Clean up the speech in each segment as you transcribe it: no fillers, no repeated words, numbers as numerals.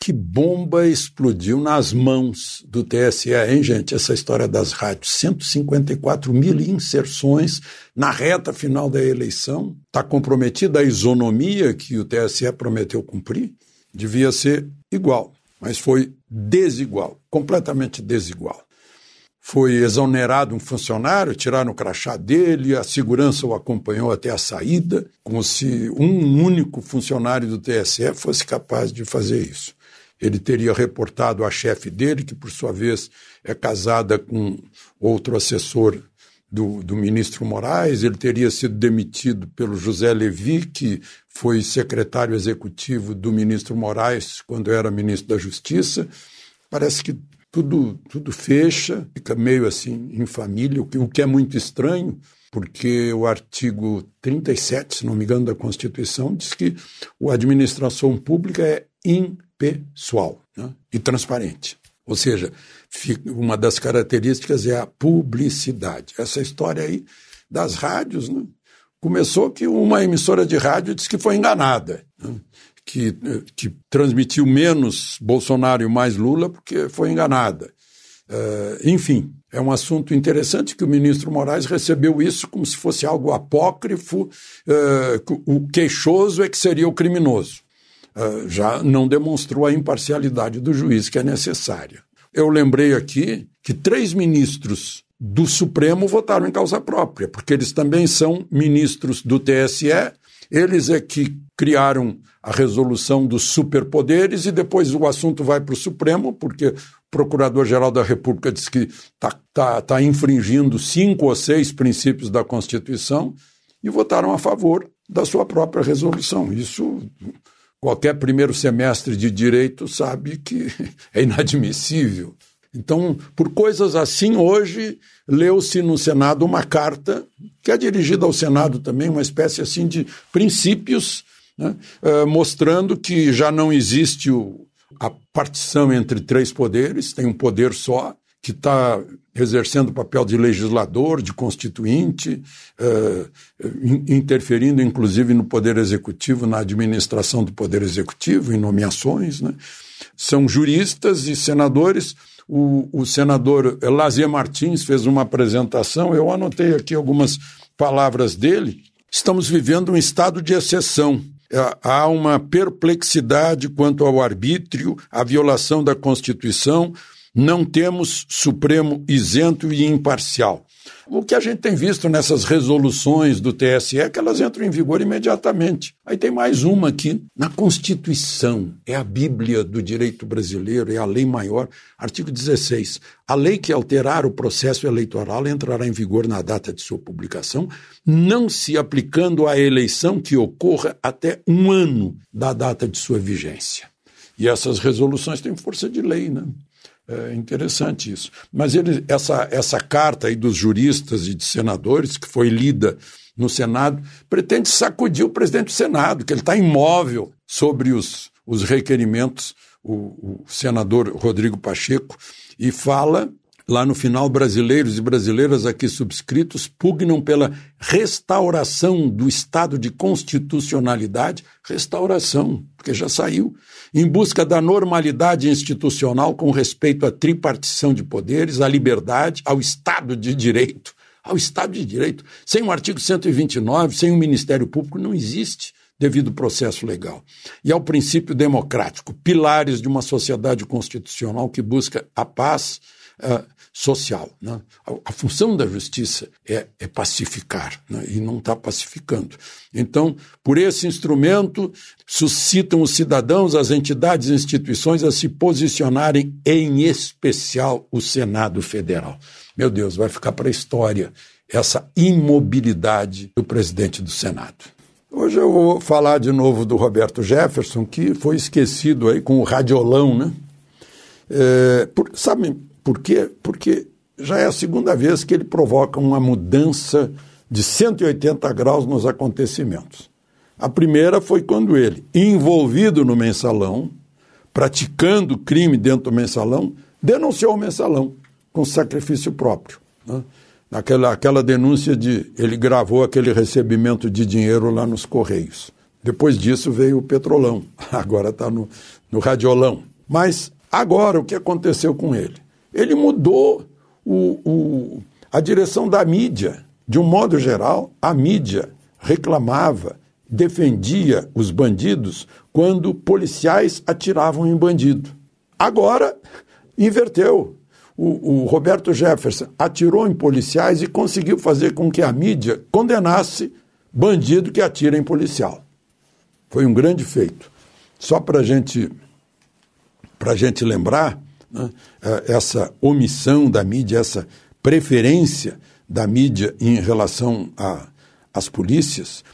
que bomba explodiu nas mãos do TSE, hein, gente? Essa história das rádios. 154 mil inserções na reta final da eleição. Está comprometida a isonomia que o TSE prometeu cumprir? Devia ser igual, mas foi desigual, completamente desigual. Foi exonerado um funcionário, tiraram o crachá dele, a segurança o acompanhou até a saída, como se um único funcionário do TSE fosse capaz de fazer isso. Ele teria reportado a chefe dele, que por sua vez é casada com outro assessor do ministro Moraes, ele teria sido demitido pelo José Levi, que foi secretário executivo do ministro Moraes quando era ministro da Justiça. Parece que tudo fecha, fica meio assim em família, o que é muito estranho, porque o artigo 37, se não me engano, da Constituição, diz que a administração pública é impessoal, né, e transparente. Ou seja, uma das características é a publicidade. Essa história aí das rádios, né, começou que uma emissora de rádio disse que foi enganada, né, que transmitiu menos Bolsonaro e mais Lula porque foi enganada. Enfim, é um assunto interessante que o ministro Moraes recebeu isso como se fosse algo apócrifo, o queixoso é que seria o criminoso. Já não demonstrou a imparcialidade do juiz que é necessária. Eu lembrei aqui que 3 ministros do Supremo votaram em causa própria, porque eles também são ministros do TSE, eles é que criaram a resolução dos superpoderes e depois o assunto vai para o Supremo, porque o Procurador-Geral da República diz que está infringindo 5 ou 6 princípios da Constituição e votaram a favor da sua própria resolução. Isso qualquer primeiro semestre de direito sabe que é inadmissível. Então, por coisas assim, hoje leu-se no Senado uma carta que é dirigida ao Senado também, uma espécie assim de princípios, né, mostrando que já não existe a partição entre 3 poderes, tem um poder só, que está exercendo o papel de legislador, de constituinte, interferindo inclusive no Poder Executivo, na administração do Poder Executivo, em nomeações, né? São juristas e senadores. O senador Lazier Martins fez uma apresentação, eu anotei aqui algumas palavras dele. Estamos vivendo um estado de exceção. Há uma perplexidade quanto ao arbítrio, à violação da Constituição. Não temos Supremo isento e imparcial. O que a gente tem visto nessas resoluções do TSE é que elas entram em vigor imediatamente. Aí tem mais uma aqui, na Constituição, é a Bíblia do direito brasileiro, é a lei maior, artigo 16. A lei que alterar o processo eleitoral entrará em vigor na data de sua publicação, não se aplicando à eleição que ocorra até 1 ano da data de sua vigência. E essas resoluções têm força de lei, né? É interessante isso. Mas essa carta aí dos juristas e de senadores, que foi lida no Senado, pretende sacudir o presidente do Senado, que ele está imóvel sobre os requerimentos, o senador Rodrigo Pacheco, e fala, lá no final, brasileiros e brasileiras aqui subscritos pugnam pela restauração do estado de constitucionalidade, restauração, porque já saiu, em busca da normalidade institucional com respeito à tripartição de poderes, à liberdade, ao Estado de Direito. Ao Estado de Direito. Sem o artigo 129, sem o Ministério Público, não existe devido processo legal. E ao princípio democrático, pilares de uma sociedade constitucional que busca a paz social, né? A função da justiça é pacificar, né? E não está pacificando. Então, por esse instrumento, suscitam os cidadãos, as entidades e instituições a se posicionarem, em especial o Senado Federal. Meu Deus, vai ficar para a história essa imobilidade do presidente do Senado. Hoje eu vou falar de novo do Roberto Jefferson, que foi esquecido aí com o radiolão, né? Sabe por quê? Porque já é a segunda vez que ele provoca uma mudança de 180 graus nos acontecimentos. A primeira foi quando ele, envolvido no mensalão, praticando crime dentro do mensalão, denunciou o mensalão com sacrifício próprio, né? Aquela denúncia de ele gravou aquele recebimento de dinheiro lá nos Correios. Depois disso veio o Petrolão, agora está no radiolão. Mas agora o que aconteceu com ele? Ele mudou a direção da mídia. De um modo geral, a mídia reclamava, defendia os bandidos quando policiais atiravam em bandido. Agora, inverteu. O Roberto Jefferson atirou em policiais e conseguiu fazer com que a mídia condenasse bandido que atira em policial. Foi um grande feito. Só para a gente lembrar, né, essa omissão da mídia, essa preferência da mídia em relação às polícias,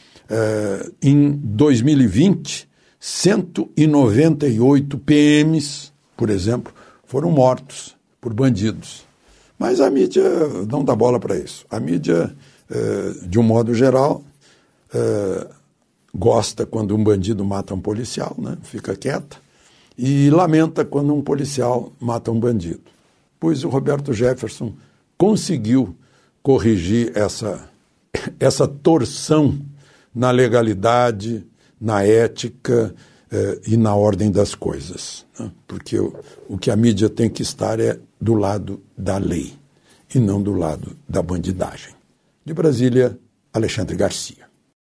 em 2020, 198 PMs, por exemplo, foram mortos por bandidos. Mas a mídia não dá bola para isso. A mídia, de um modo geral, gosta quando um bandido mata um policial, né? Fica quieta, e lamenta quando um policial mata um bandido. Pois o Roberto Jefferson conseguiu corrigir essa torção na legalidade, na ética e na ordem das coisas, né? Porque o que a mídia tem que estar é do lado da lei e não do lado da bandidagem. De Brasília, Alexandre Garcia.